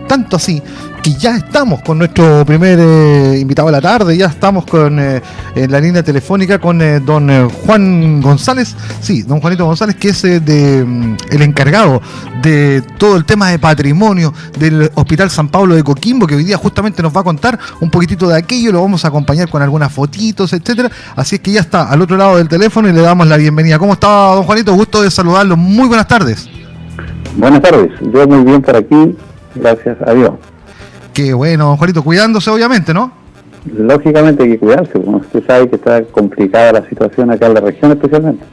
tanto así, que ya estamos con nuestro primer invitado de la tarde, ya estamos en la línea telefónica con don Juan González, sí, don Juanito González, que es el encargado de todo el tema de patrimonio del Hospital San Pablo de Coquimbo, que hoy día justamente nos va a contar un poquitito de aquello, lo vamos a acompañar con algunas fotitos, etcétera, así es que ya está al otro lado del teléfono y le damos la bienvenida. ¿Cómo está, don Juanito? Gusto de saludarlo, muy buenas tardes. Buenas tardes, yo muy bien por aquí. Gracias a Dios. Qué bueno, don Juanito, cuidándose obviamente, ¿no? Lógicamente hay que cuidarse, como usted sabe que está complicada la situación acá en la región especialmente.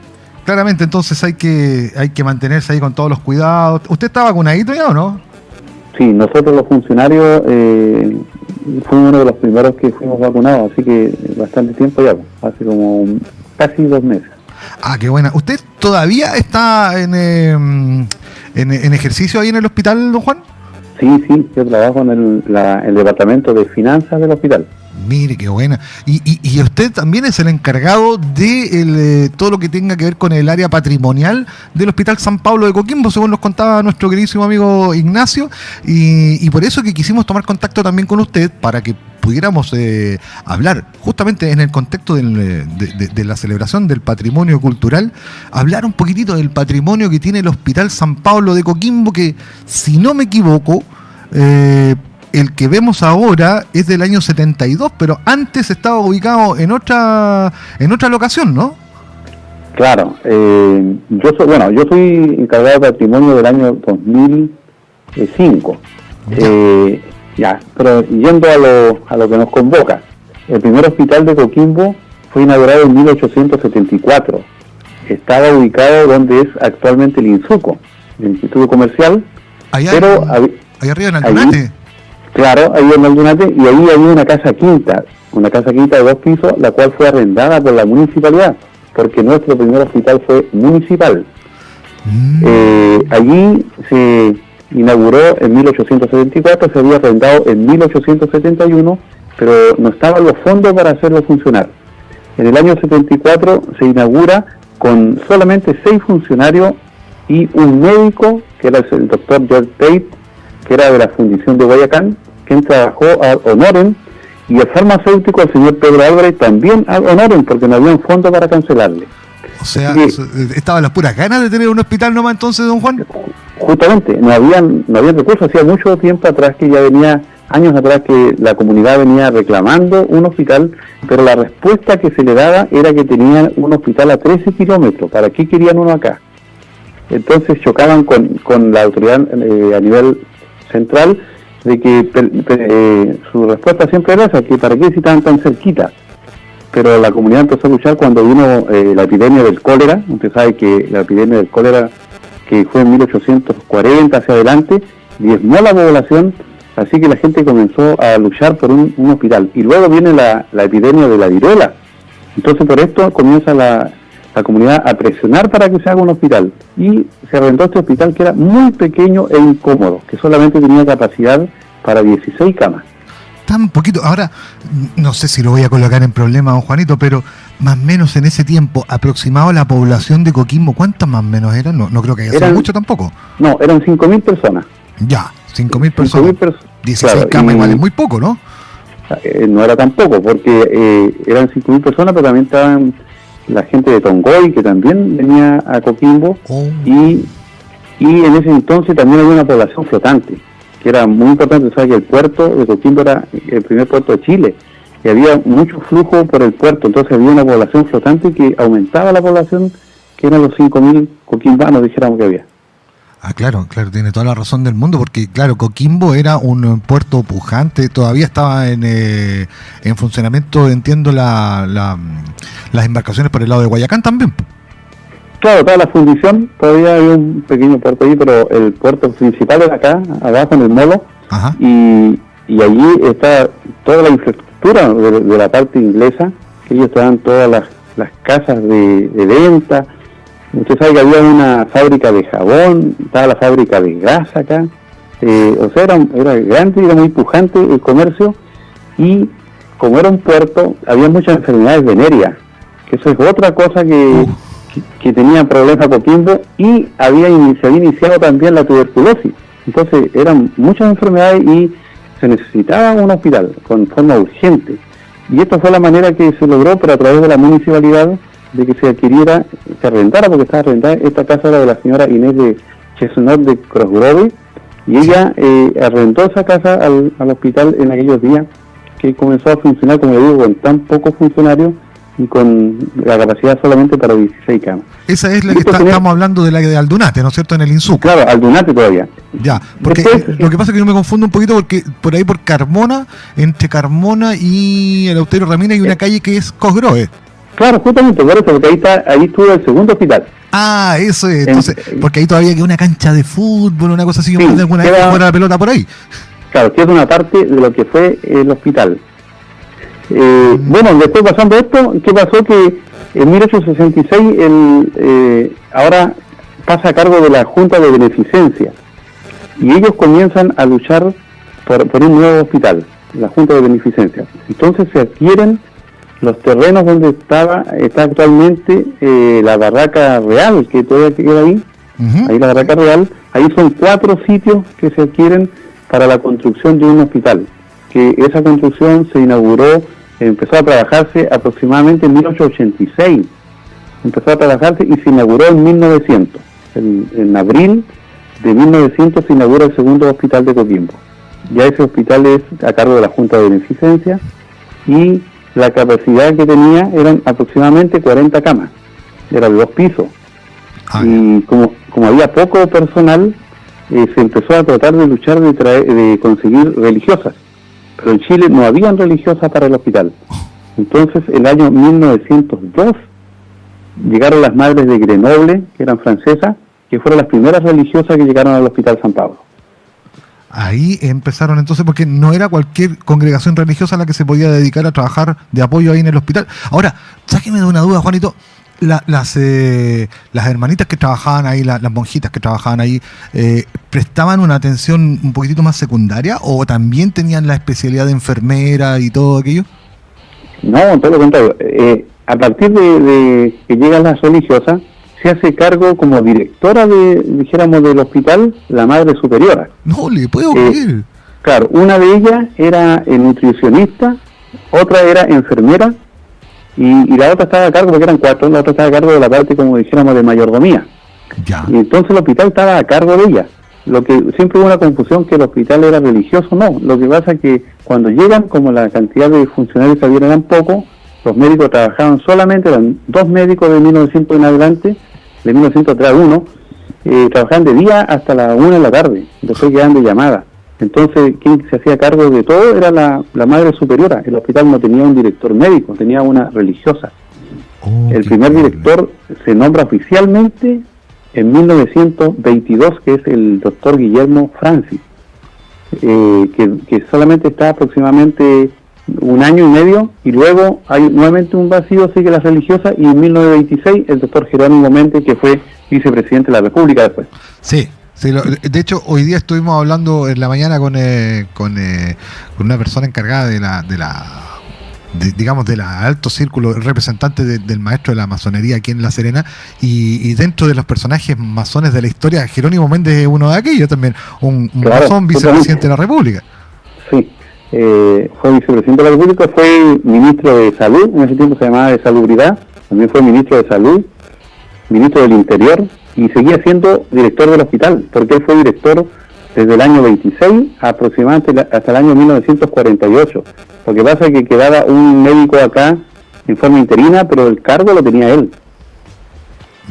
Claramente, entonces hay que mantenerse ahí con todos los cuidados. ¿Usted está vacunadito ya o no? Sí, nosotros los funcionarios fuimos uno de los primeros que fuimos vacunados, así que bastante tiempo ya, hace como casi 2 meses. Ah, qué buena. ¿Usted todavía está en ejercicio ahí en el hospital, don Juan? Sí, yo trabajo en el departamento de finanzas del hospital. Mire, qué buena. Y usted también es el encargado de todo lo que tenga que ver con el área patrimonial del Hospital San Pablo de Coquimbo, según nos contaba nuestro queridísimo amigo Ignacio, y por eso que quisimos tomar contacto también con usted para que pudiéramos hablar justamente en el contexto de la celebración del patrimonio cultural, hablar un poquitito del patrimonio que tiene el Hospital San Pablo de Coquimbo, que si no me equivoco, el que vemos ahora es del año 72, pero antes estaba ubicado en otra locación, ¿no? Claro, yo soy encargado de patrimonio del año 2005. Pero yendo a lo que nos convoca, el primer hospital de Coquimbo fue inaugurado en 1874. Estaba ubicado donde es actualmente el INSUCO, el Instituto Comercial. Ahí arriba en Aldunate. Claro, ahí en Aldunate, y ahí había una casa quinta de 2 pisos, la cual fue arrendada por la municipalidad, porque nuestro primer hospital fue municipal. Allí se inauguró en 1874, se había arrendado en 1871, pero no estaban los fondos para hacerlo funcionar. En el año 74 se inaugura con solamente 6 funcionarios y un médico, que era el doctor George Tate, que era de la Fundición de Guayacán, quien trabajó ad honorem, y el farmacéutico, el señor Pedro Álvarez, también ad honorem, porque no había un fondo para cancelarle. O sea, estaban las puras ganas de tener un hospital nomás entonces, don Juan. Justamente, no habían recursos. Hacía mucho tiempo atrás años atrás que la comunidad venía reclamando un hospital, pero la respuesta que se le daba era que tenían un hospital a 13 kilómetros. ¿Para qué querían uno acá? Entonces chocaban con la autoridad a nivel central, de que su respuesta siempre era esa, que para qué si estaban tan cerquita. Pero la comunidad empezó a luchar cuando vino la epidemia del cólera. Usted sabe que la epidemia del cólera, que fue en 1840 hacia adelante, diezmó la población, así que la gente comenzó a luchar por un hospital. Y luego viene la epidemia de la viruela. Entonces por esto comienza la comunidad a presionar para que se haga un hospital. Y se arrendó este hospital, que era muy pequeño e incómodo, que solamente tenía capacidad para 16 camas. Tan poquito. Ahora, no sé si lo voy a colocar en problema, don Juanito, pero más o menos en ese tiempo, aproximado a la población de Coquimbo, ¿cuántas más o menos eran? No creo que haya sido mucho tampoco. No, eran 5.000 personas. Ya, 5.000 personas. 16 claro, camas igual es muy poco, ¿no? No era tan poco, porque eran 5.000 personas, pero también estaban la gente de Tongoy, que también venía a Coquimbo, y en ese entonces también había una población flotante, que era muy importante. Sabe que el puerto de Coquimbo era el primer puerto de Chile, y había mucho flujo por el puerto, entonces había una población flotante que aumentaba la población, que eran los 5.000 coquimbanos, dijéramos que había. Ah, claro, tiene toda la razón del mundo, porque claro, Coquimbo era un puerto pujante, todavía estaba en funcionamiento, entiendo, las embarcaciones por el lado de Guayacán también. Claro, toda la fundición, todavía hay un pequeño puerto ahí, pero el puerto principal era acá, abajo en el molo. Ajá. Y allí está toda la infraestructura de la parte inglesa, que ellos estaban todas las casas de venta. Usted sabe que había una fábrica de jabón, estaba la fábrica de gas acá, o sea, era grande, era muy pujante el comercio, y como era un puerto, había muchas enfermedades venéreas, que eso es otra cosa que tenía problemas Coquimbo, y se había iniciado también la tuberculosis. Entonces eran muchas enfermedades y se necesitaba un hospital con forma urgente. Y esta fue la manera que se logró, pero a través de la municipalidad, de que se adquiriera, se arrendara, porque estaba arrendada. Esta casa era de la señora Inés de Chesnot de Crossgrove, y ella arrendó esa casa al hospital en aquellos días, que comenzó a funcionar, como le digo, con tan pocos funcionarios y con la capacidad solamente para 16 camas. Esa es la que estamos hablando, de la de Aldunate, ¿no es cierto?, en el INSUC. Claro, Aldunate todavía. Ya, porque después, lo que pasa es que yo me confundo un poquito, porque por ahí por Carmona, entre Carmona y Eleuterio Ramírez hay una calle que es Cosgrove. Claro, justamente por eso, porque ahí estuvo el segundo hospital. Ah, eso es, entonces, porque ahí todavía queda una cancha de fútbol, una cosa así, sí, de alguna vez fuera la pelota por ahí. Claro, que es una parte de lo que fue el hospital. Bueno, después pasando esto, ¿qué pasó? Que en 1866 ahora pasa a cargo de la Junta de Beneficencia, y ellos comienzan a luchar por un nuevo hospital, la Junta de Beneficencia. Entonces se adquieren los terrenos donde está actualmente la Barraca Real, que todavía queda ahí. Ahí la Barraca Real, ahí son 4 sitios que se adquieren para la construcción de un hospital, que esa construcción se inauguró, empezó a trabajarse aproximadamente en 1886, empezó a trabajarse y se inauguró en 1900, en abril de 1900 se inaugura el segundo hospital de Coquimbo. Ya ese hospital es a cargo de la Junta de Beneficencia, y la capacidad que tenía eran aproximadamente 40 camas, eran 2 pisos. Y como había poco personal, se empezó a tratar de luchar de conseguir religiosas, pero en Chile no habían religiosas para el hospital. Entonces, el año 1902 llegaron las madres de Grenoble, que eran francesas, que fueron las primeras religiosas que llegaron al Hospital San Pablo. Ahí empezaron entonces, porque no era cualquier congregación religiosa la que se podía dedicar a trabajar de apoyo ahí en el hospital. Ahora, sáqueme de una duda, Juanito. Las hermanitas que trabajaban ahí, las monjitas que trabajaban ahí, ¿prestaban una atención un poquitito más secundaria o también tenían la especialidad de enfermera y todo aquello? No, todo lo contrario. A partir de que llegan las religiosas, se hace cargo como directora dijéramos, del hospital, la madre superiora. No, le puedo creer. Claro, una de ellas era nutricionista, otra era enfermera, y la otra estaba a cargo, porque eran 4, la otra estaba a cargo de la parte, como dijéramos, de mayordomía. Ya. Y entonces el hospital estaba a cargo de ella. Lo que siempre hubo una confusión que el hospital era religioso, no. Lo que pasa es que cuando llegan, como la cantidad de funcionarios que había eran poco, los médicos trabajaban solamente, eran 2 médicos de 1900 en adelante, de 1903 a 1, trabajaban de día hasta la 1 de la tarde, después quedaban de llamada. Entonces, quien se hacía cargo de todo era la madre superiora. El hospital no tenía un director médico, tenía una religiosa. El primer director se nombra oficialmente en 1922, que es el doctor Guillermo Francis, que solamente está aproximadamente 1 año y medio, y luego hay nuevamente un vacío, sigue la religiosa, y en 1926 el doctor Jerónimo Méndez, que fue vicepresidente de la República después. Sí. Sí, de hecho, hoy día estuvimos hablando en la mañana con una persona encargada digamos, de la alto círculo, representante del maestro de la masonería aquí en La Serena, y dentro de los personajes masones de la historia, Jerónimo Méndez es uno de aquellos también, un masón, vicepresidente de la República. Sí, fue vicepresidente de la República, fue ministro de Salud, en ese tiempo se llamaba de Salubridad, también fue ministro de Salud, ministro del Interior, y seguía siendo director del hospital, porque él fue director desde el año 26 aproximadamente hasta el año 1948. Lo que pasa es que quedaba un médico acá en forma interina, pero el cargo lo tenía él.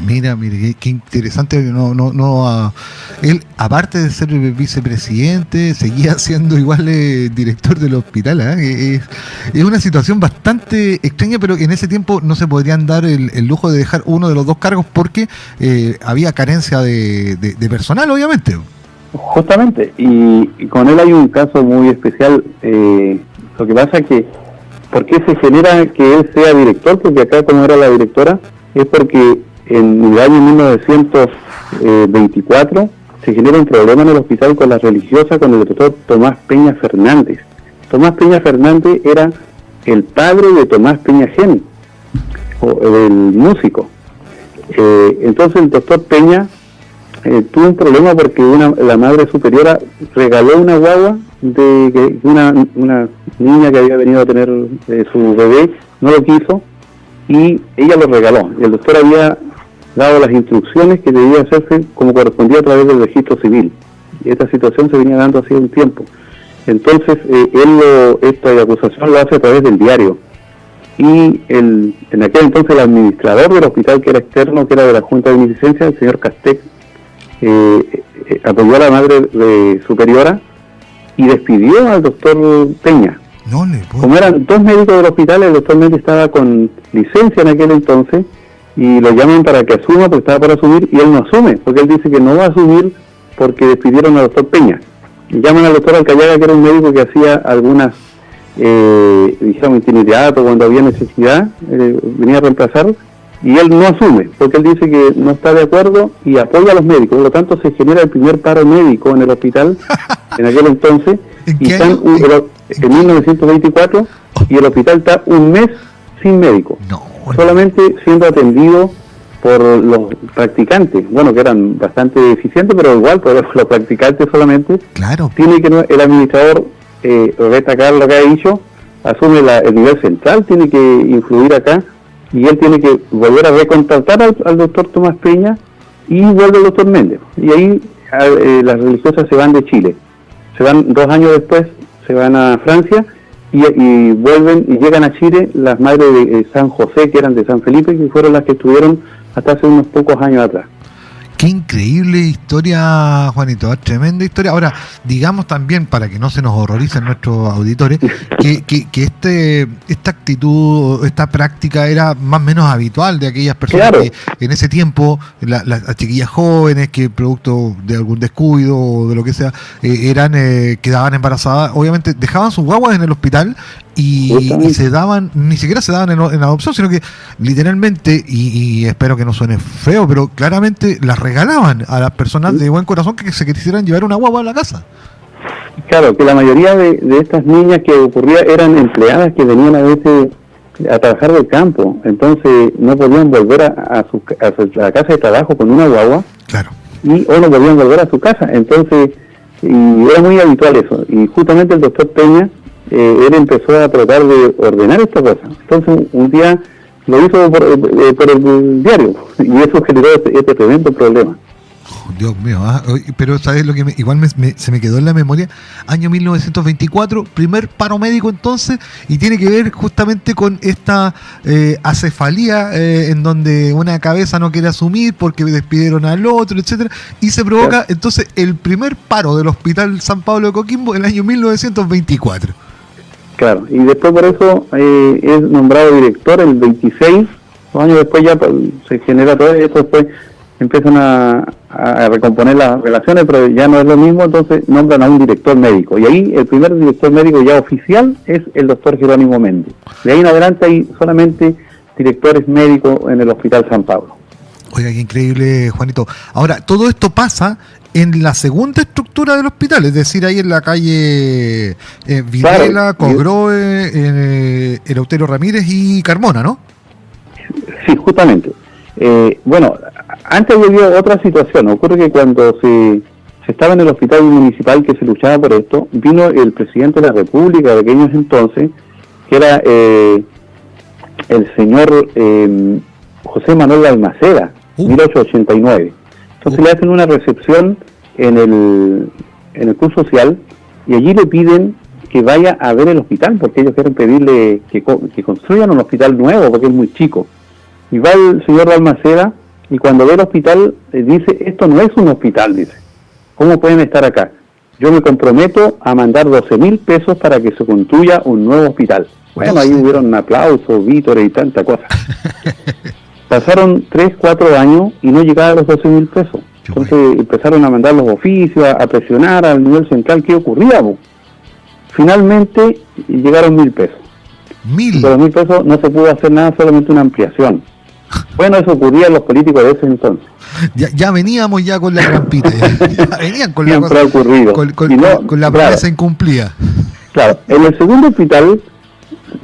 Mira, qué interesante. Él, aparte de ser vicepresidente, seguía siendo igual director del hospital. Es una situación bastante extraña, pero en ese tiempo no se podrían dar el lujo de dejar uno de los 2 cargos porque había carencia de personal, obviamente. Justamente, y con él hay un caso muy especial. Lo que pasa es que, ¿por qué se genera que él sea director? Porque acá, como era la directora, es porque en el año 1924 se genera un problema en el hospital con la religiosa, con el doctor Tomás Peña Fernández. Tomás Peña Fernández era el padre de Tomás Peña Geni, el músico. Entonces el doctor Peña tuvo un problema porque la madre superiora regaló una guagua de una niña que había venido a tener su bebé, no lo quiso y ella lo regaló. El doctor había dado las instrucciones que debía hacerse como correspondía a través del registro civil. Y esta situación se venía dando hace un tiempo. Entonces, esta acusación lo hace a través del diario. Y en aquel entonces el administrador del hospital, que era externo, que era de la Junta de Beneficencia, el señor Castec, apoyó a la madre superiora y despidió al doctor Peña. No le puedo. Como eran dos médicos del hospital, el doctor Méndez estaba con licencia en aquel entonces y lo llaman para que asuma, porque estaba para asumir, y él no asume, porque él dice que no va a asumir porque despidieron al doctor Peña. Y llaman al doctor Alcayaga, que era un médico que hacía algunas, dijéramos, itinerarios cuando había necesidad, venía a reemplazar, y él no asume, porque él dice que no está de acuerdo y apoya a los médicos. Por lo tanto, se genera el primer paro médico en el hospital en aquel entonces, y están en 1924, y el hospital está un mes sin médico, solamente siendo atendido por los practicantes, bueno, que eran bastante eficientes, pero igual, por los practicantes solamente. Claro. Tiene que el administrador destacar lo que ha dicho, asume el nivel central, tiene que influir acá, y él tiene que volver a recontratar al doctor Tomás Peña, y vuelve el doctor Méndez. Y ahí las religiosas se van de Chile. Se van 2 años después, se van a Francia, y vuelven y llegan a Chile las madres de San José, que eran de San Felipe, que fueron las que estuvieron hasta hace unos pocos años atrás. Qué increíble historia, Juanito, tremenda historia. Ahora, digamos también, para que no se nos horroricen nuestros auditores, que esta actitud, esta práctica era más o menos habitual de aquellas personas, claro, que en ese tiempo, las chiquillas jóvenes que producto de algún descuido o de lo que sea, quedaban embarazadas, obviamente dejaban sus guaguas en el hospital y se daban, ni siquiera se daban en adopción, sino que literalmente, y espero que no suene feo, pero claramente las regalaban a las personas de buen corazón que se quisieran llevar una guagua a la casa. Claro, que la mayoría de estas niñas que ocurría eran empleadas que venían a veces a trabajar del campo, entonces no podían volver a la casa de trabajo con una guagua, claro, o no podían volver a su casa, entonces, y era muy habitual eso, y justamente el doctor Peña, él empezó a tratar de ordenar esta cosa. Entonces un día lo hizo por el diario y eso generó este tremendo problema. Oh, Dios mío, pero ¿sabes lo que se me quedó en la memoria? Año 1924, primer paro médico entonces, y tiene que ver justamente con esta acefalía en donde una cabeza no quiere asumir porque despidieron al otro, etcétera, y se provoca entonces el primer paro del Hospital San Pablo de Coquimbo en el año 1924. Claro, y después por eso es nombrado director el 26, 2 años después ya se genera todo esto, después empiezan a recomponer las relaciones, pero ya no es lo mismo, entonces nombran a un director médico, y ahí el primer director médico ya oficial es el doctor Jerónimo Méndez. De ahí en adelante hay solamente directores médicos en el Hospital San Pablo. Oiga, qué increíble, Juanito. Ahora, todo esto pasa en la segunda estructura del hospital, es decir, ahí en la calle Videla, claro, Cogroe, Eleuterio Ramírez y Carmona, ¿no? Sí, justamente. Bueno, antes había otra situación. Ocurre que cuando se estaba en el hospital municipal que se luchaba por esto, vino el presidente de la República de aquellos entonces, que era el señor José Manuel Balmaceda, 1889. Entonces le hacen una recepción en el Club Social y allí le piden que vaya a ver el hospital, porque ellos quieren pedirle que construyan un hospital nuevo, porque es muy chico. Y va el señor Balmaceda y cuando ve el hospital dice, esto no es un hospital, dice. ¿Cómo pueden estar acá? Yo me comprometo a mandar 12,000 pesos para que se construya un nuevo hospital. Bueno, ahí hubieron aplausos, vítores y tanta cosa. Pasaron 3, 4 años y no llegaban los 12,000 pesos. Entonces empezaron a mandar los oficios, a presionar al nivel central qué ocurría. Finalmente llegaron 1,000 pesos. 1,000. Por los 1,000 pesos no se pudo hacer nada, solamente una ampliación. Bueno, eso ocurría en los políticos de ese entonces. Ya veníamos ya con la trampita, ya venían con la siempre cosa, ha ocurrido. Con la promesa incumplida. Claro, en el segundo hospital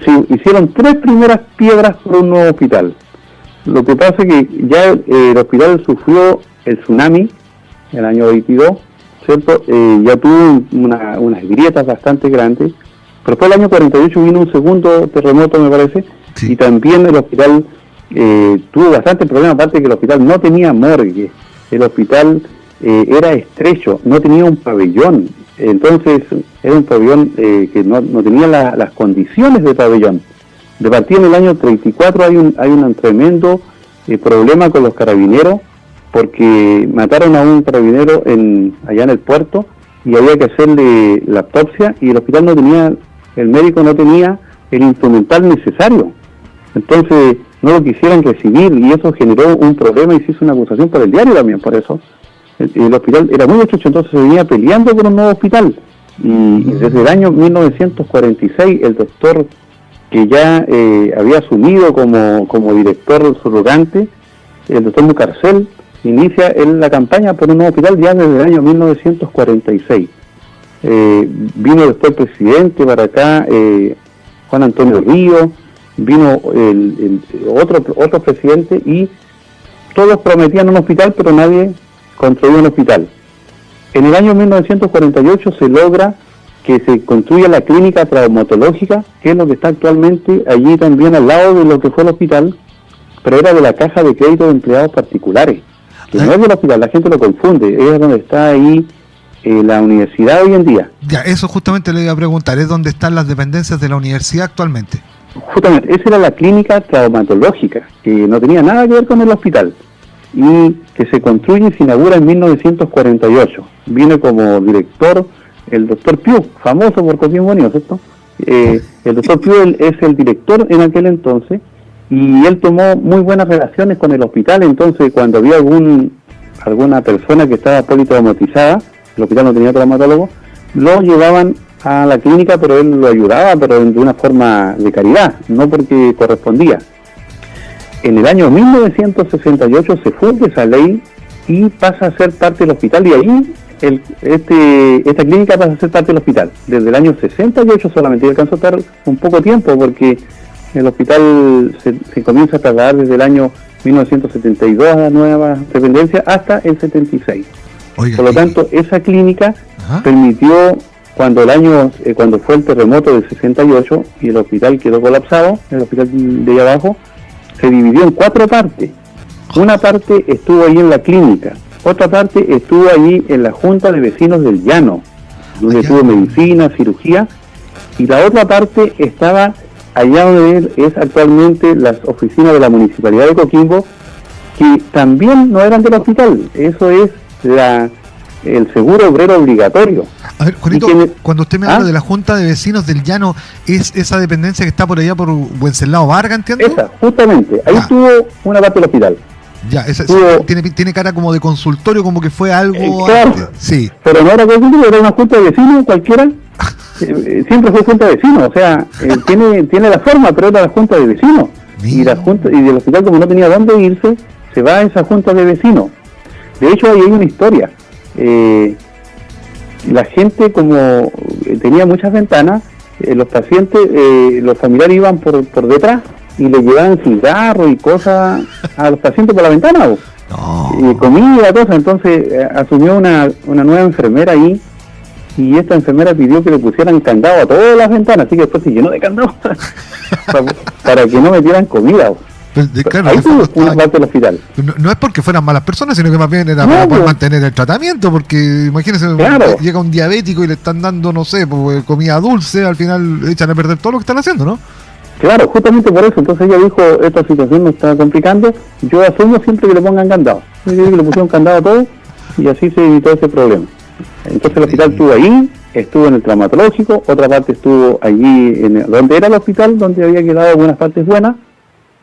se hicieron 3 primeras piedras por un nuevo hospital. Lo que pasa es que ya el hospital sufrió el tsunami el año 22, ¿cierto? Ya tuvo unas grietas bastante grandes, pero después del año 48 vino un segundo terremoto, me parece, y también el hospital tuvo bastante problemas, aparte que el hospital no tenía morgue, el hospital era estrecho, no tenía un pabellón, entonces era un pabellón que no tenía las condiciones de pabellón. De partida en el año 34 hay un tremendo problema con los carabineros, porque mataron a un carabinero allá en el puerto y había que hacerle la autopsia y el médico no tenía el instrumental necesario. Entonces no lo quisieran recibir y eso generó un problema y se hizo una acusación por el diario también por eso. El hospital era muy estrecho, entonces se venía peleando por un nuevo hospital. Y desde el año 1946 el doctor que ya había asumido como director subrogante, el doctor Mucarcel, inicia la campaña por un nuevo hospital ya desde el año 1946. Vino después el presidente para acá, Juan Antonio Ríos, vino otro presidente y todos prometían un hospital, pero nadie construyó un hospital. En el año 1948 se logra que se construya la clínica traumatológica, que es lo que está actualmente allí también al lado de lo que fue el hospital, pero era de la Caja de Crédito de Empleados Particulares, que no es del hospital, la gente lo confunde, es donde está ahí la universidad hoy en día. Ya, eso justamente le iba a preguntar, ¿es donde están las dependencias de la universidad actualmente? Justamente, esa era la clínica traumatológica, que no tenía nada que ver con el hospital, y que se construye y se inaugura en 1948. Viene como director el doctor Piu, famoso por Coquimbo Unido, ¿cierto? El doctor Piu es el director en aquel entonces, y él tomó muy buenas relaciones con el hospital. Entonces cuando había alguna persona que estaba politraumatizada, el hospital no tenía traumatólogo, lo llevaban a la clínica, pero él lo ayudaba, pero de una forma de caridad, no porque correspondía. En el año 1968 se funde esa ley y pasa a ser parte del hospital, y ahí esta clínica pasa a ser parte del hospital. Desde el año 68 solamente, y alcanzó a estar un poco tiempo, porque el hospital se comienza a trasladar desde el año 1972 a la nueva dependencia hasta el 76. Oiga, por lo tanto, esa clínica permitió, cuando fue el terremoto del 68 y el hospital quedó colapsado, el hospital de ahí abajo, se dividió en 4 partes. Una parte estuvo ahí en la clínica, otra parte estuvo allí en la Junta de Vecinos del Llano, donde tuvo medicina, cirugía, y la otra parte estaba allá donde es actualmente las oficinas de la Municipalidad de Coquimbo, que también no eran del hospital. Eso es el seguro obrero obligatorio. A ver, Juanito, cuando usted me habla de la Junta de Vecinos del Llano, ¿es esa dependencia que está por allá por Wenceslao Vargas, entiendo? Esa, justamente. Ahí tuvo una parte del hospital. Ya, tiene cara como de consultorio, como que fue algo... claro, sí. Pero no era consultorio, era una junta de vecinos cualquiera. Siempre fue junta de vecinos, o sea, tiene la forma, pero era la junta de vecinos. Y del hospital, como no tenía dónde irse, se va a esa junta de vecinos. De hecho, ahí hay una historia. La gente, como tenía muchas ventanas, los pacientes, los familiares iban por detrás y le llevaban cigarros y cosas a los pacientes por la ventana, y comida, cosas. Entonces asumió una nueva enfermera ahí, y esta enfermera pidió que le pusieran candado a todas las ventanas, así que después se llenó de candado para que no metieran comida. Claro, ahí fue una parte del hospital. No es porque fueran malas personas, sino que más bien era para poder mantener el tratamiento, porque imagínense, llega un diabético y le están dando, no sé, comida dulce, al final echan a perder todo lo que están haciendo, ¿no? Claro, justamente por eso. Entonces ella dijo, esta situación me está complicando, yo asumo siempre que le pongan candado. Yo digo que le pusieron candado a todo, y así se evitó ese problema. Entonces el hospital estuvo ahí, estuvo en el traumatológico, otra parte estuvo allí donde era el hospital, donde había quedado algunas partes buenas,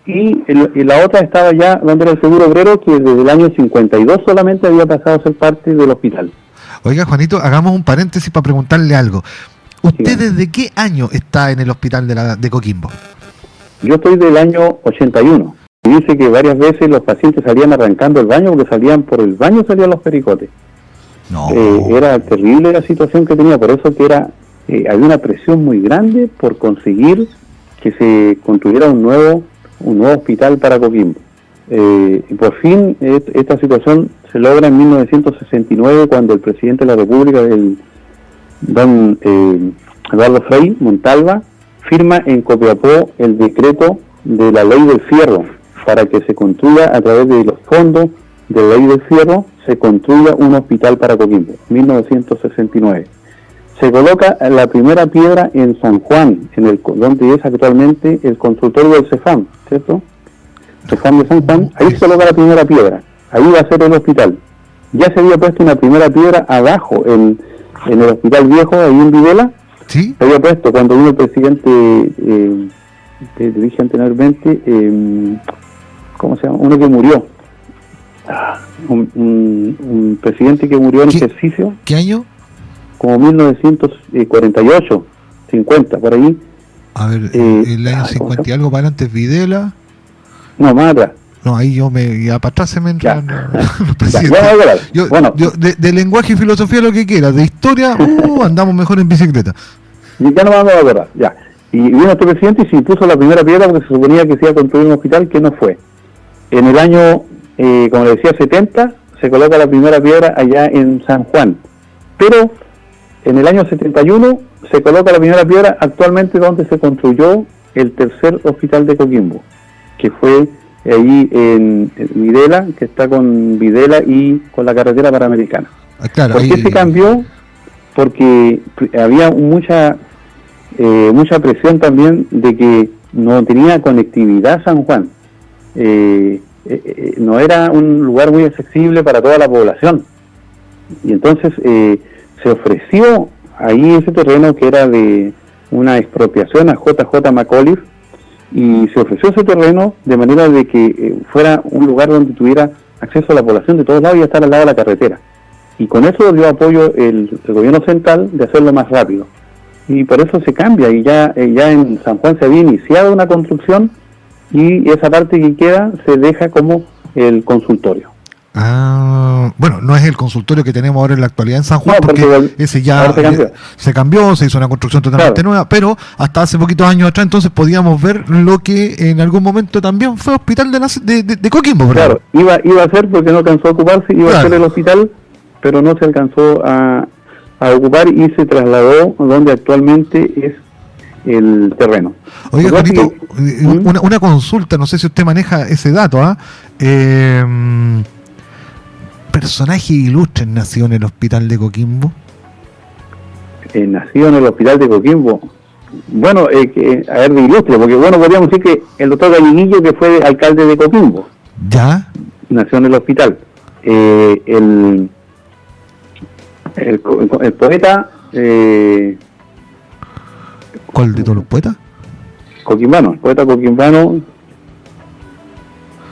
y la otra estaba ya donde era el seguro obrero, que desde el año 52 solamente había pasado a ser parte del hospital. Oiga, Juanito, hagamos un paréntesis para preguntarle algo. ¿Usted desde qué año está en el hospital de Coquimbo? Yo estoy del año 81. Y dice que varias veces los pacientes salían arrancando el baño, porque salían por el baño, salían los pericotes. No. Era terrible la situación que tenía, por eso que había una presión muy grande por conseguir que se construyera un nuevo hospital para Coquimbo. Y por fin esta situación se logra en 1969 cuando el presidente de la República, el don Eduardo Frei Montalva, firma en Copiapó el decreto de la Ley del Fierro para que se construya a través de los fondos de la Ley del Fierro, se construya un hospital para Coquimbo, 1969. Se coloca la primera piedra en San Juan, donde es actualmente el consultorio del CEFAM, ¿cierto? CEFAM de San Juan, ahí se coloca la primera piedra, ahí va a ser el hospital. Ya se había puesto una primera piedra abajo, en el hospital viejo, ahí en Videla. ¿Sí? Se había puesto cuando vino el presidente, que dije anteriormente, ¿cómo se llama? Uno que murió. Un presidente que murió en ejercicio. ¿Qué año? Como 1948, 50, por ahí. A ver, el año 50 y algo para adelante es Videla. No, más atrás. No, ahí yo ya para atrás se me entran los presidentes. Bueno, de lenguaje y filosofía lo que quiera, de historia, andamos mejor en bicicleta. Y ya no vamos a acordar, ya. Y vino este presidente y se impuso la primera piedra porque se suponía que se iba a construir un hospital que no fue. En el año, como le decía, 70, se coloca la primera piedra allá en San Juan. Pero en el año 71 se coloca la primera piedra actualmente donde se construyó el tercer hospital de Coquimbo, que fue allí en Videla, que está con Videla y con la carretera Panamericana. Claro, ¿Por qué se cambió? Porque había mucha presión también de que no tenía conectividad San Juan. No era un lugar muy accesible para toda la población. Y entonces se ofreció ahí ese terreno que era de una expropiación a JJ McAuliffe, y se ofreció ese terreno de manera de que fuera un lugar donde tuviera acceso a la población de todos lados y estar al lado de la carretera. Y con eso dio apoyo el gobierno central de hacerlo más rápido. Y por eso se cambia, y ya en San Juan se había iniciado una construcción, y esa parte que queda se deja como el consultorio. Bueno, no es el consultorio que tenemos ahora en la actualidad en San Juan, no, porque ese ya se cambió, se hizo una construcción totalmente nueva, pero hasta hace poquitos años atrás entonces podíamos ver lo que en algún momento también fue hospital de Coquimbo. Claro, iba a ser porque no alcanzó a ocuparse, iba a ser el hospital, pero no se alcanzó a ocupar y se trasladó donde actualmente es el terreno. Oiga, Juanito, una consulta, no sé si usted maneja ese dato, ¿personaje ilustre nació en el hospital de Coquimbo? Nació en el hospital de Coquimbo. Bueno, a ver, de ilustre, porque bueno, podríamos decir que el doctor Gallinillo, que fue alcalde de Coquimbo, ¿ya? Nació en el hospital. El poeta... ¿Cuál de todos los poetas? Coquimbano, el poeta coquimbano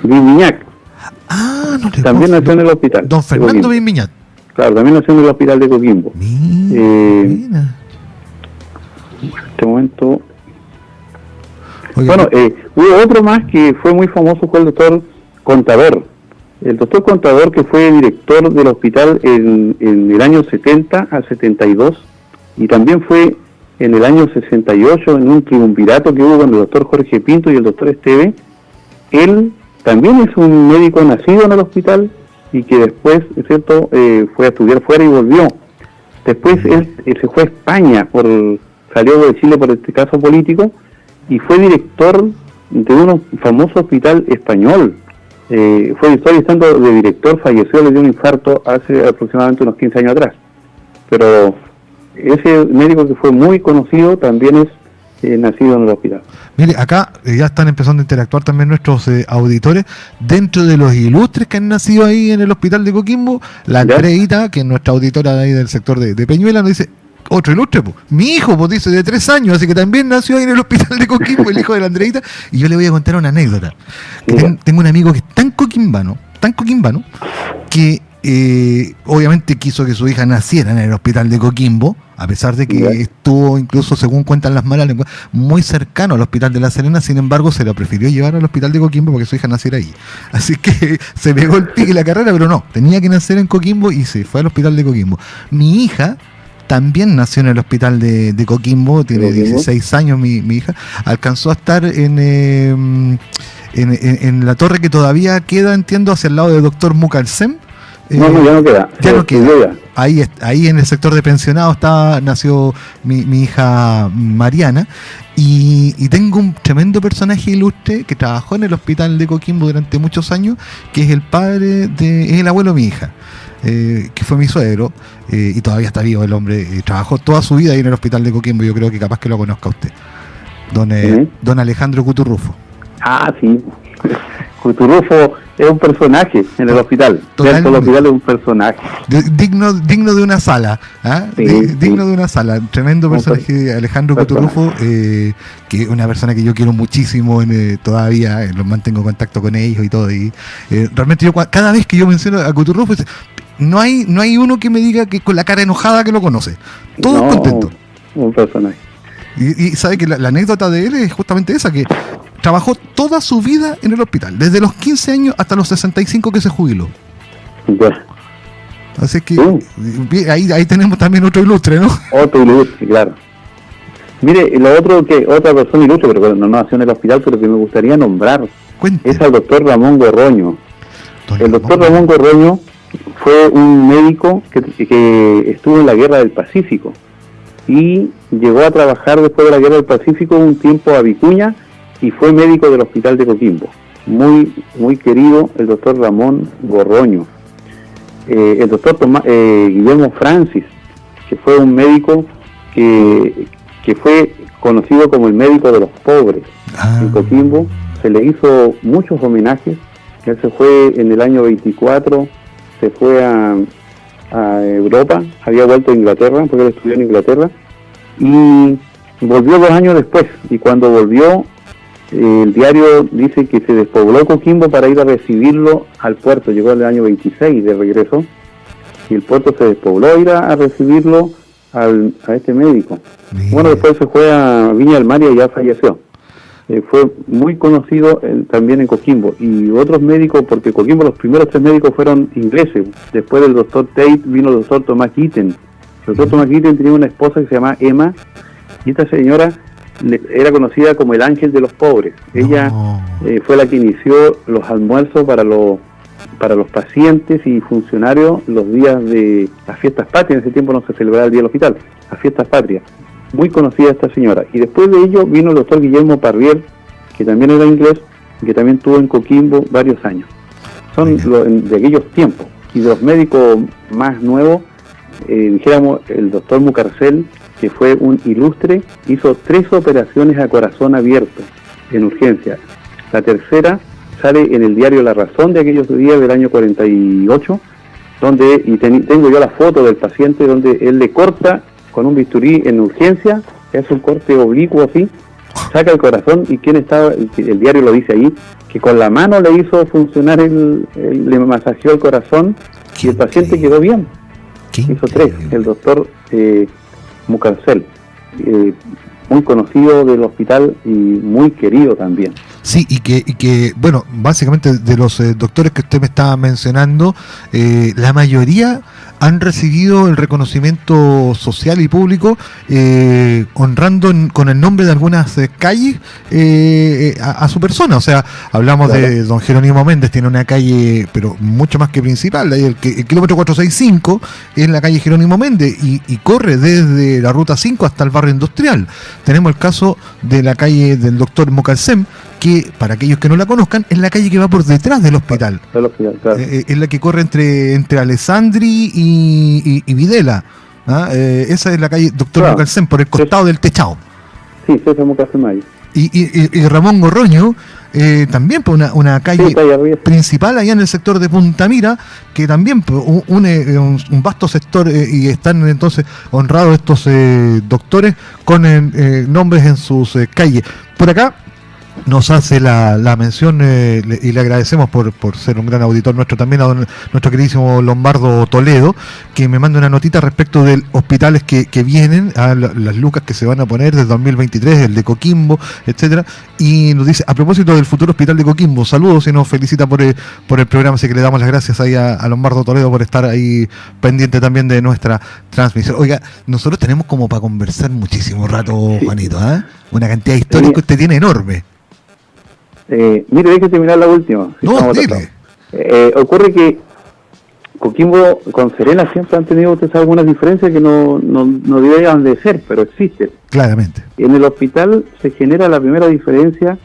Vimiñac. No le también nació en el hospital. Don Fernando Vimiñac. Claro, también nació en el hospital de Coquimbo. En este momento... Oiga, bueno, hubo otro más que fue muy famoso, fue el doctor Contador. El doctor Contador, que fue director del hospital en el año 70 al 72, y también fue en el año 68 en un triunvirato que hubo con el doctor Jorge Pinto y el doctor Esteve. Él también es un médico nacido en el hospital y que después, es cierto, fue a estudiar fuera y volvió. Después él se fue a España, salió de Chile por este caso político, y fue director de un famoso hospital español. Fue director, y estando de director falleció, le dio un infarto hace aproximadamente unos 15 años atrás. Pero ese médico que fue muy conocido también es nacido en el hospital. Mire, acá ya están empezando a interactuar también nuestros auditores. Dentro de los ilustres que han nacido ahí en el hospital de Coquimbo, la Andreita, que es nuestra auditora de ahí del sector de Peñuela, nos dice: otro ilustre, pues. Mi hijo, pues, dice, de 3 años, así que también nació ahí en el hospital de Coquimbo, el hijo de la Andreita. Y yo le voy a contar una anécdota. Tengo un amigo que es tan coquimbano, que obviamente quiso que su hija naciera en el hospital de Coquimbo, a pesar de que estuvo, incluso según cuentan las malas lenguas, muy cercano al hospital de La Serena. Sin embargo, se la prefirió llevar al hospital de Coquimbo porque su hija naciera ahí. Así que se pegó el pique la carrera, pero no, tenía que nacer en Coquimbo y se fue al hospital de Coquimbo. Mi hija también nació en el hospital de Coquimbo, tiene 16 años mi hija, alcanzó a estar en la torre que todavía queda, entiendo, hacia el lado del doctor Mucalcem, No, ya no queda. Ya no queda. Ahí en el sector de pensionados nació mi hija Mariana. Y tengo un tremendo personaje ilustre que trabajó en el hospital de Coquimbo durante muchos años, que es es el abuelo de mi hija, que fue mi suegro, y todavía está vivo el hombre. Trabajó toda su vida ahí en el hospital de Coquimbo. Yo creo que capaz que lo conozca usted. Don Alejandro Cuturrufo. Ah, sí. Cuturrufo es un personaje en el hospital. Dentro del hospital es un personaje. Digno de una sala. Sí, digno de una sala. Tremendo personaje, Alejandro Cuturrufo, que es una persona que yo quiero muchísimo todavía. Los mantengo en contacto con ellos y todo. Y realmente yo cada vez que yo menciono a Cuturrufo, no hay uno que me diga que con la cara enojada que lo conoce. Todos contentos. Un personaje. Y sabe que la anécdota de él es justamente esa, que trabajó toda su vida en el hospital, desde los 15 años hasta los 65 que se jubiló. Ya. Así que ahí tenemos también otro ilustre, ¿no? Otro ilustre, claro. Mire, lo otro que otra persona ilustre, pero no nació en el hospital, pero que me gustaría nombrar, es al doctor Ramón Gorroño. El doctor Ramón Gorroño fue un médico que estuvo en la Guerra del Pacífico y llegó a trabajar después de la Guerra del Pacífico un tiempo a Vicuña y fue médico del hospital de Coquimbo. Muy, muy querido el doctor Ramón Gorroño. El doctor Guillermo Francis, que fue un médico que fue conocido como el médico de los pobres. En Coquimbo se le hizo muchos homenajes. Él se fue en el año 24, se fue a Europa, había vuelto a Inglaterra, porque él estudió en Inglaterra, y volvió 2 años después, y cuando volvió, el diario dice que se despobló Coquimbo para ir a recibirlo al puerto. Llegó en el año 26 de regreso, y el puerto se despobló a ir a recibirlo a este médico. Bien. Bueno, después se fue a Viña del Mar y allá falleció. Fue muy conocido también en Coquimbo, y otros médicos, porque Coquimbo los primeros 3 médicos fueron ingleses. Después del doctor Tate vino el doctor Tomás Kitten. El doctor Tomás Kitten tenía una esposa que se llamaba Emma, y esta señora era conocida como el ángel de los pobres. Ella fue la que inició los almuerzos para los pacientes y funcionarios los días de las fiestas patrias. En ese tiempo no se celebraba el Día del Hospital, las fiestas patrias. Muy conocida esta señora. Y después de ello vino el doctor Guillermo Parrier, que también era inglés, y que también estuvo en Coquimbo varios años. Son de aquellos tiempos. Y de los médicos más nuevos, dijéramos, el doctor Mucarcel, que fue un ilustre, hizo 3 operaciones a corazón abierto en urgencia. La tercera sale en el diario La Razón de aquellos días del año 48, tengo yo la foto del paciente donde él le corta con un bisturí en urgencia, hace un corte oblicuo así, saca el corazón, y quien estaba, el diario lo dice ahí, que con la mano le hizo funcionar, le masajeó el corazón, y el paciente quedó bien. Hizo 3, el doctor Mucarcel, muy conocido del hospital y muy querido también. Sí, y que bueno, básicamente de los doctores que usted me estaba mencionando, la mayoría han recibido el reconocimiento social y público, honrando con el nombre de algunas calles a su persona. O sea, hablamos de don Jerónimo Méndez, tiene una calle, pero mucho más que principal, el kilómetro 465 es la calle Jerónimo Méndez, y corre desde la ruta 5 hasta el barrio industrial. Tenemos el caso de la calle del doctor Mocalcem, que para aquellos que no la conozcan, es la calle que va por detrás del hospital. Claro. Es la que corre entre Alessandri y Videla. Esa es la calle Doctor Mocalcem, por el costado del techado. Sí, César Mocalcem ahí. Y Ramón Gorroño, también por una calle principal allá en el sector de Punta Mira, que también une un vasto sector, y están entonces honrados estos doctores con nombres en sus calles. Por acá nos hace la mención, y le agradecemos por ser un gran auditor nuestro también, a nuestro queridísimo Lombardo Toledo, que me manda una notita respecto de hospitales que vienen, a las lucas que se van a poner desde 2023, el de Coquimbo, etcétera, y nos dice, a propósito del futuro hospital de Coquimbo, saludos, y nos felicita por el programa, así que le damos las gracias ahí a Lombardo Toledo por estar ahí pendiente también de nuestra transmisión. Oiga, nosotros tenemos como para conversar muchísimo rato, Juanito, una cantidad de historias que usted tiene enorme. Mire, déjeme terminar la última. No, dile. Ocurre que Coquimbo con Serena siempre han tenido, usted sabe, algunas diferencias que no deberían de ser, pero existen. Claramente. En el hospital se genera la primera diferencia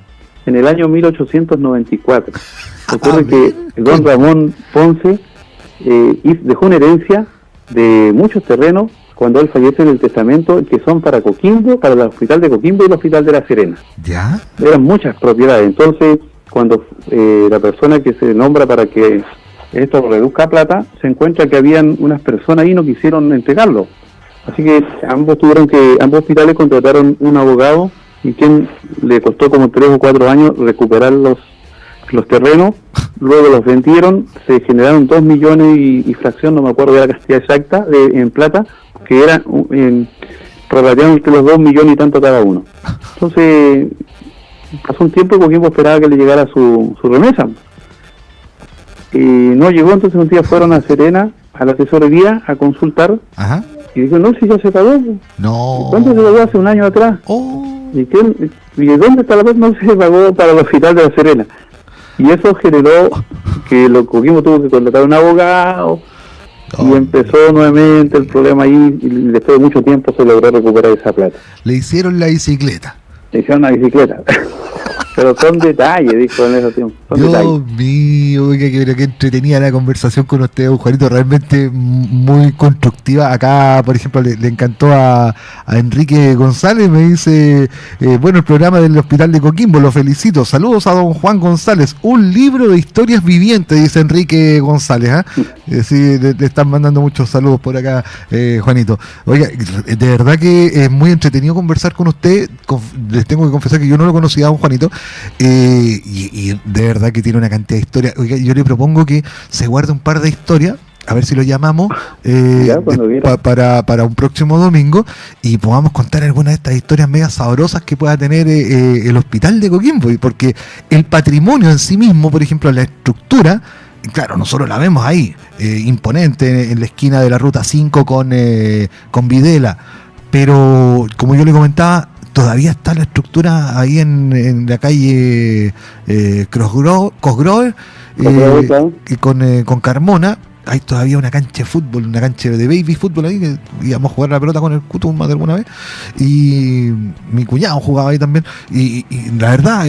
en el año 1894. Ocurre que el don Ramón Ponce dejó una herencia de muchos terrenos cuando él fallece en el testamento, que son para Coquimbo, para el hospital de Coquimbo y el hospital de La Serena. ¿Ya? Eran muchas propiedades. Entonces, cuando la persona que se nombra para que esto reduzca a plata, se encuentra que habían unas personas ahí y no quisieron entregarlo. Así que ambos hospitales contrataron un abogado y quien le costó como 3 o 4 años recuperar los terrenos. Luego los vendieron, se generaron 2 millones y fracción, no me acuerdo de la cantidad exacta, en plata, que era relativamente entre los 2 millones y tanto cada uno. Entonces, pasó un tiempo y Coquimbo esperaba que le llegara su remesa. No llegó, entonces un día fueron a Serena, a la tesorería, a consultar. Ajá. Y dijo, no, si ya se pagó. No. ¿Cuánto se pagó hace un año atrás? Oh. ¿Y dónde está la plata? No se pagó para el hospital de La Serena. Y eso generó que Coquimbo tuvo que contratar un abogado y empezó nuevamente el problema ahí y después de mucho tiempo se logró recuperar esa plata. Le hicieron la bicicleta. Le hicieron una bicicleta. Pero son detalles, dijo en esos tiempos. Dios mío, oiga, que entretenida la conversación con usted, don Juanito, realmente muy constructiva. Acá, por ejemplo, le encantó a Enrique González, me dice, bueno, el programa del Hospital de Coquimbo, lo felicito. Saludos a don Juan González, un libro de historias vivientes, dice Enrique González. Sí, le están mandando muchos saludos por acá, Juanito. Oiga, de verdad que es muy entretenido conversar con usted. Les tengo que confesar que yo no lo conocía a don Juanito. Y de verdad que tiene una cantidad de historias. Oiga, yo le propongo que se guarde un par de historias, a ver si lo llamamos para un próximo domingo y podamos contar algunas de estas historias medio sabrosas que pueda tener el hospital de Coquimbo, porque el patrimonio en sí mismo, por ejemplo, la estructura, claro, nosotros la vemos ahí, imponente en la esquina de la ruta 5 con Videla, pero como yo le comentaba, todavía está la estructura ahí en la calle Cosgrove y con Carmona. Hay todavía una cancha de fútbol, una cancha de baby fútbol ahí, que íbamos a jugar la pelota con el Cuto más de alguna vez, y mi cuñado jugaba ahí también, y la verdad,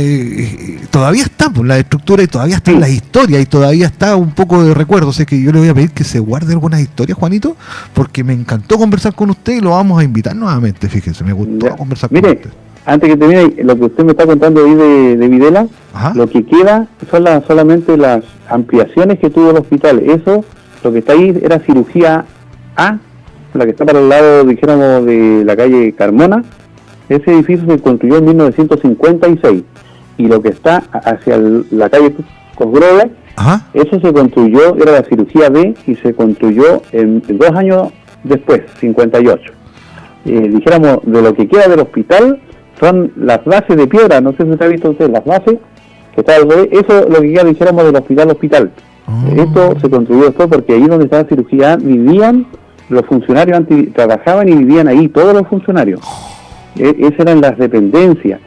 todavía está pues, la estructura, y todavía están las historias, y todavía está un poco de recuerdos. Es que yo le voy a pedir que se guarde algunas historias, Juanito, porque me encantó conversar con usted y lo vamos a invitar nuevamente. Fíjese, me gustó conversar con usted. Antes que termine, lo que usted me está contando ahí de Videla, lo que queda son solamente las ampliaciones que tuvo el hospital. Eso, lo que está ahí era cirugía A, la que está para el lado, dijéramos, de la calle Carmona. Ese edificio se construyó en 1956. Y lo que está hacia la calle Cosgrove, eso se construyó, era la cirugía B, y se construyó en 2 años después, 58. Dijéramos, de lo que queda del hospital, son las bases de piedra, no sé si usted ha visto las bases, que está al revés, eso es lo que queda, dijéramos, del hospital. Esto se construyó después porque ahí donde estaba la cirugía vivían los funcionarios, trabajaban y vivían ahí, todos los funcionarios. Esas eran las dependencias.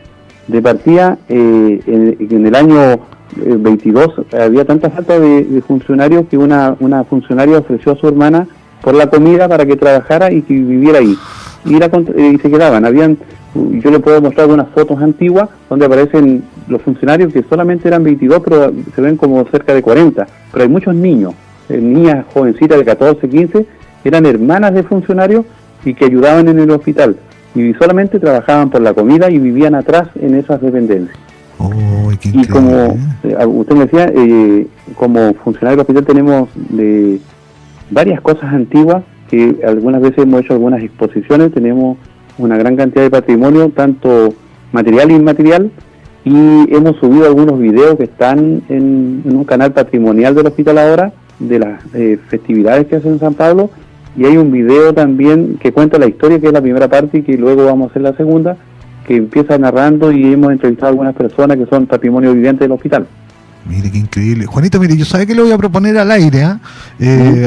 De partida, en el año 22 había tanta falta de funcionarios que una funcionaria ofreció a su hermana por la comida para que trabajara y que viviera ahí. Y se quedaban. Yo le puedo mostrar algunas fotos antiguas donde aparecen los funcionarios que solamente eran 22, pero se ven como cerca de 40. Pero hay muchos niños, niñas jovencitas de 14, 15, eran hermanas de funcionarios y que ayudaban en el hospital. Y solamente trabajaban por la comida y vivían atrás en esas dependencias. Y como usted me decía, como funcionario del hospital tenemos varias cosas antiguas que algunas veces hemos hecho algunas exposiciones, tenemos una gran cantidad de patrimonio, tanto material e inmaterial, y hemos subido algunos videos que están en un canal patrimonial del hospital ahora, de las festividades que hacen en San Pablo, y hay un video también que cuenta la historia, que es la primera parte, y que luego vamos a hacer la segunda, que empieza narrando, y hemos entrevistado a algunas personas que son patrimonio viviente del hospital. Mire, qué increíble. Juanito, mire, yo sabe que le voy a proponer al aire,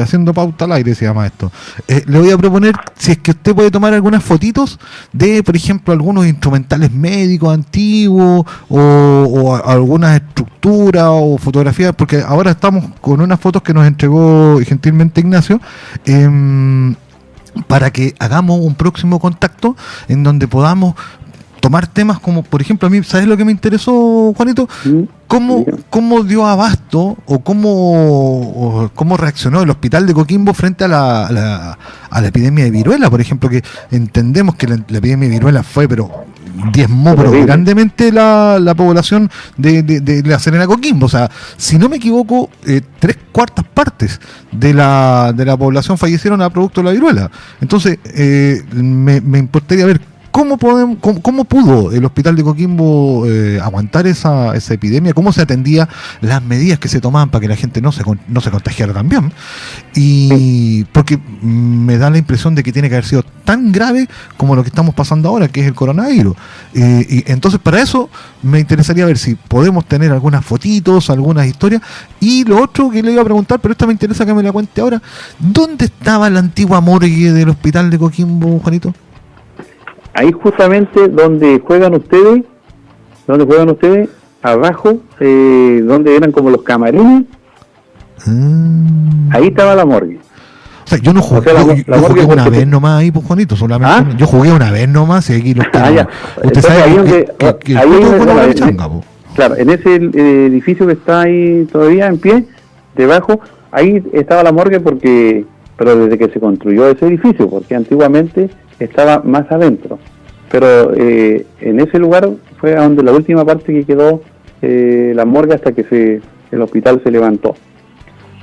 haciendo pauta al aire se llama esto. Le voy a proponer si es que usted puede tomar algunas fotitos de, por ejemplo, algunos instrumentales médicos antiguos o algunas estructuras o fotografías, porque ahora estamos con unas fotos que nos entregó gentilmente Ignacio, para que hagamos un próximo contacto en donde podamos tomar temas como, por ejemplo, a mí, ¿sabes lo que me interesó, Juanito? ¿Cómo dio abasto o cómo reaccionó el hospital de Coquimbo frente a la epidemia de viruela? Por ejemplo, que entendemos que la epidemia de viruela fue, pero diezmó pero grandemente la población de la Serena Coquimbo. O sea, si no me equivoco, 3/4 partes de la población fallecieron a producto de la viruela. Entonces, me importaría ver ¿cómo pudo el hospital de Coquimbo aguantar esa epidemia? ¿Cómo se atendía las medidas que se tomaban para que la gente no se contagiara también? Y porque me da la impresión de que tiene que haber sido tan grave como lo que estamos pasando ahora, que es el coronavirus. Y entonces, para eso me interesaría ver si podemos tener algunas fotitos, algunas historias. Y lo otro que le iba a preguntar, pero esta me interesa que me la cuente ahora, ¿dónde estaba la antigua morgue del hospital de Coquimbo, Juanito? Ahí justamente donde juegan ustedes, abajo, donde eran como los camarines, ahí estaba la morgue. O sea, yo no jugué, yo jugué una vez nomás ahí, pues, Juanito, solamente. Yo jugué una vez nomás y aquí los tengo. Usted sabe claro, en ese edificio que está ahí todavía en pie, debajo, ahí estaba la morgue pero desde que se construyó ese edificio, porque antiguamente estaba más adentro, pero en ese lugar fue a donde la última parte que quedó la morgue hasta que el hospital se levantó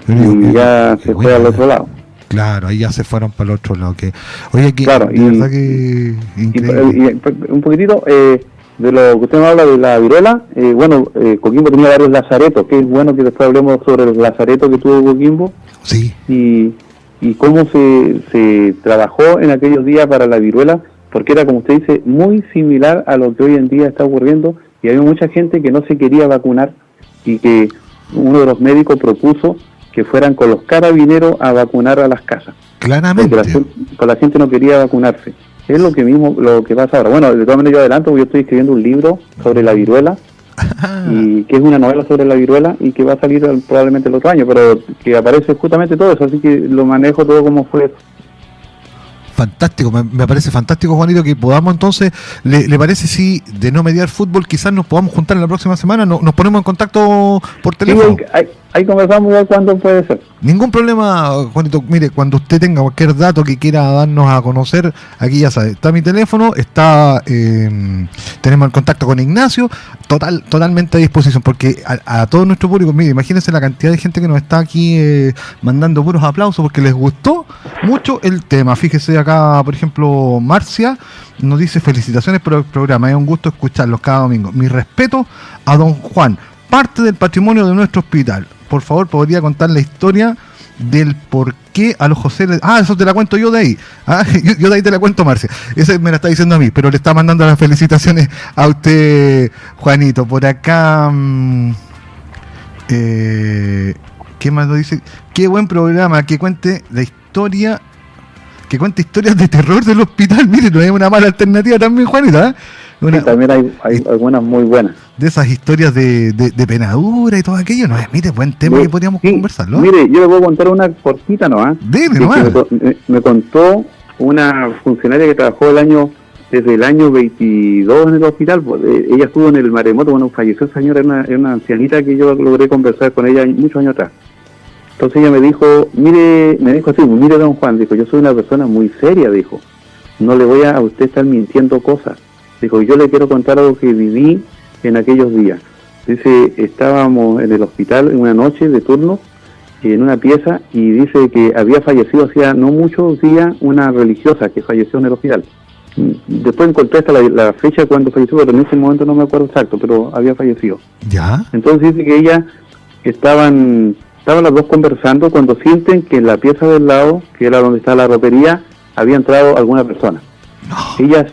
y ya se fue al otro lado. Claro, ahí ya se fueron para el otro lado. Oye, aquí, claro, de verdad que increíble. Y un poquitito de lo que usted me habla de la viruela, Coquimbo tenía varios lazaretos, que es bueno que después hablemos sobre el lazareto que tuvo Coquimbo. Sí. Y cómo se trabajó en aquellos días para la viruela, porque era, como usted dice, muy similar a lo que hoy en día está ocurriendo, y había mucha gente que no se quería vacunar, y que uno de los médicos propuso que fueran con los carabineros a vacunar a las casas. Claramente. Porque la gente no quería vacunarse. Es lo que pasa ahora. Bueno, de todas maneras yo adelanto, porque yo estoy escribiendo un libro sobre la viruela, y que es una novela sobre la viruela y que va a salir probablemente el otro año, pero que aparece justamente todo eso, así que lo manejo todo como fue eso. Fantástico, me parece fantástico, Juanito, que podamos entonces, ¿le parece si de no mediar fútbol quizás nos podamos juntar en la próxima semana? ¿Nos ponemos en contacto por teléfono? Sí, ahí conversamos de cuándo puede ser. Ningún problema, Juanito. Mire, cuando usted tenga cualquier dato que quiera darnos a conocer, aquí ya sabe, está mi teléfono, tenemos el contacto con Ignacio, totalmente a disposición, porque a todo nuestro público, mire, imagínense la cantidad de gente que nos está aquí mandando puros aplausos porque les gustó mucho el tema. Fíjese acá, por ejemplo, Marcia nos dice: felicitaciones por el programa, es un gusto escucharlos cada domingo. Mi respeto a don Juan, parte del patrimonio de nuestro hospital. Por favor, podría contar la historia del por qué a los José... eso te la cuento yo de ahí. Yo de ahí te la cuento, Marcia. Esa me la está diciendo a mí, pero le está mandando las felicitaciones a usted, Juanito. Por acá... ¿qué más nos dice? Qué buen programa, que cuente la historia... Que cuente historias de terror del hospital. Mire, no es una mala alternativa también, Juanito, ¿eh? Sí, también hay algunas muy buenas. De esas historias de penadura y todo aquello, no es, mire, buen tema que podríamos conversarlo. Mire, yo le voy a contar una cortita nomás. Dile nomás. Me contó una funcionaria que trabajó desde el año 22 en el hospital. Pues, ella estuvo en el maremoto, falleció esa señora, era una ancianita que yo logré conversar con ella muchos años atrás. Entonces ella me dijo así, mire don Juan, dijo, yo soy una persona muy seria, dijo, no le voy a usted estar mintiendo cosas. Dijo, yo le quiero contar algo que viví en aquellos días. Dice, estábamos en el hospital en una noche de turno, en una pieza, y dice que había fallecido hacía no muchos días una religiosa que falleció en el hospital. Después encontré hasta la fecha cuando falleció, pero en ese momento no me acuerdo exacto, pero había fallecido. ¿Ya? Entonces dice que ella estaban las dos conversando cuando sienten que en la pieza del lado, que era donde está la ropería, había entrado alguna persona. No. Ellas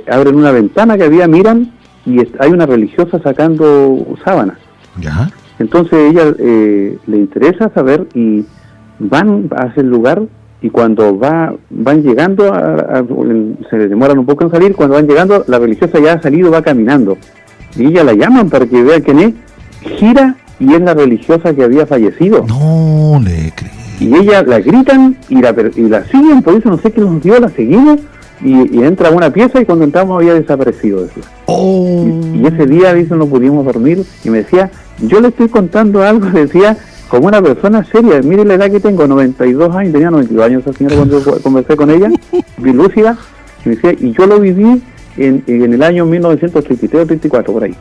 abren una ventana que había, miran, y hay una religiosa sacando sábanas. ¿Ya? Entonces ella le interesa saber y van hacia el lugar, y cuando van llegando, se demoran un poco en salir, cuando van llegando, la religiosa ya ha salido, va caminando, y ella la llaman para que vea quién es, gira y es la religiosa que había fallecido. No le creo. Y ella la gritan y la siguen, por eso no sé qué nos dio, la seguimos, y entra a una pieza y cuando entramos había desaparecido. Oh. Y ese día, dice, no pudimos dormir, y me decía, yo le estoy contando algo, decía, como una persona seria, mire la edad que tengo, 92 años, tenía 92 años esa señora cuando yo conversé con ella, muy lúcida, y me decía, y yo lo viví en el año 1933 o 34, por ahí.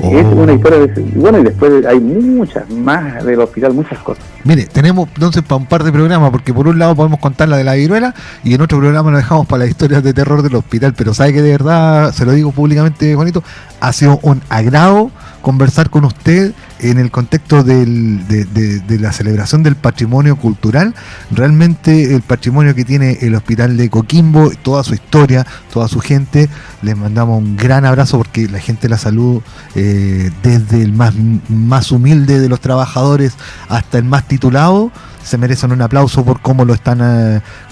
Oh. Es una historia bueno, y después hay muchas más del hospital, muchas cosas. Mire, tenemos entonces para un par de programas, porque por un lado podemos contar la de la viruela y en otro programa nos dejamos para las historias de terror del hospital, pero sabe que de verdad, se lo digo públicamente, Juanito, ha sido un agrado conversar con usted en el contexto de la celebración del patrimonio cultural. Realmente el patrimonio que tiene el hospital de Coquimbo, toda su historia, toda su gente, les mandamos un gran abrazo, porque la gente de la salud, desde el más humilde de los trabajadores hasta el más titulado, se merecen un aplauso por cómo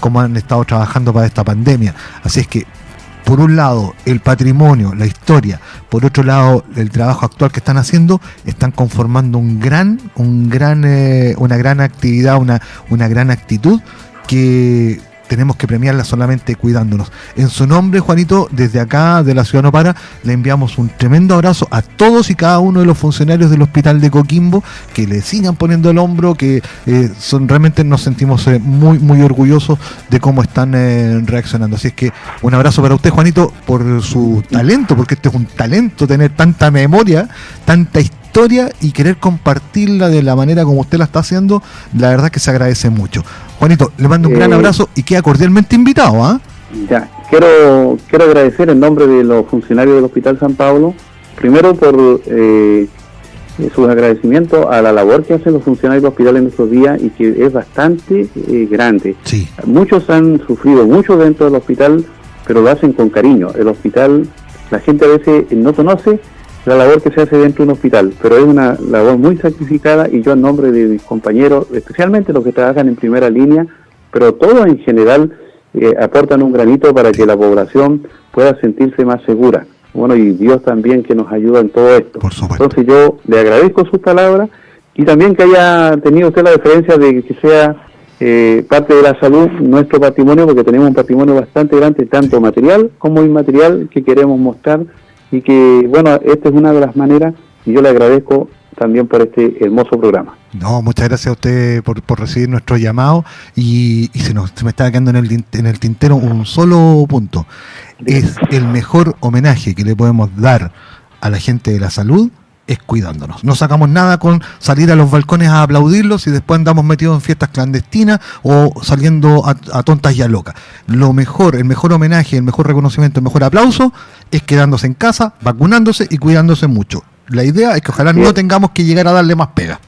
cómo han estado trabajando para esta pandemia. Así es que, por un lado, el patrimonio, la historia, por otro lado, el trabajo actual que están haciendo, están conformando una gran actividad, una gran actitud que tenemos que premiarla solamente cuidándonos. En su nombre, Juanito, desde acá de la Ciudad No Para, le enviamos un tremendo abrazo a todos y cada uno de los funcionarios del Hospital de Coquimbo, que le sigan poniendo el hombro, que realmente nos sentimos muy, muy orgullosos de cómo están reaccionando. Así es que un abrazo para usted, Juanito, por su talento, porque este es un talento, tener tanta memoria, tanta historia y querer compartirla de la manera como usted la está haciendo. La verdad que se agradece mucho. Juanito, le mando un gran abrazo y queda cordialmente invitado, ¿ah? Ya, quiero agradecer en nombre de los funcionarios del Hospital San Pablo, primero por sus agradecimientos a la labor que hacen los funcionarios del hospital en estos días, y que es bastante grande. Sí. Muchos han sufrido mucho dentro del hospital, pero lo hacen con cariño. El hospital, la gente a veces no conoce la labor que se hace dentro de un hospital, pero es una labor muy sacrificada, y yo en nombre de mis compañeros, especialmente los que trabajan en primera línea, pero todos en general, aportan un granito para que la población pueda sentirse más segura. Bueno, y Dios también, que nos ayuda en todo esto. Por supuesto. Entonces yo le agradezco sus palabras, y también que haya tenido usted la deferencia de que sea parte de la salud nuestro patrimonio, porque tenemos un patrimonio bastante grande, tanto material como inmaterial, que queremos mostrar. Y que, bueno, esta es una de las maneras, y yo le agradezco también por este hermoso programa. No, muchas gracias a usted por recibir nuestro llamado, y se me estaba quedando en el tintero un solo punto. Es el mejor homenaje que le podemos dar a la gente de la salud, es cuidándonos. No sacamos nada con salir a los balcones a aplaudirlos y después andamos metidos en fiestas clandestinas o saliendo a tontas y a locas. El mejor homenaje, el mejor reconocimiento, el mejor aplauso es quedándose en casa, vacunándose y cuidándose mucho. La idea es que ojalá no tengamos que llegar a darle más pega.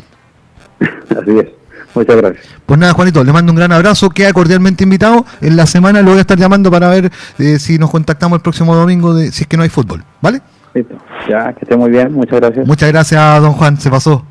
Así es. Muchas gracias. Pues nada, Juanito, le mando un gran abrazo, queda cordialmente invitado. En la semana lo voy a estar llamando para ver si nos contactamos el próximo domingo, si es que no hay fútbol, ¿vale? Listo. Ya, que esté muy bien, muchas gracias. Muchas gracias, don Juan, se pasó.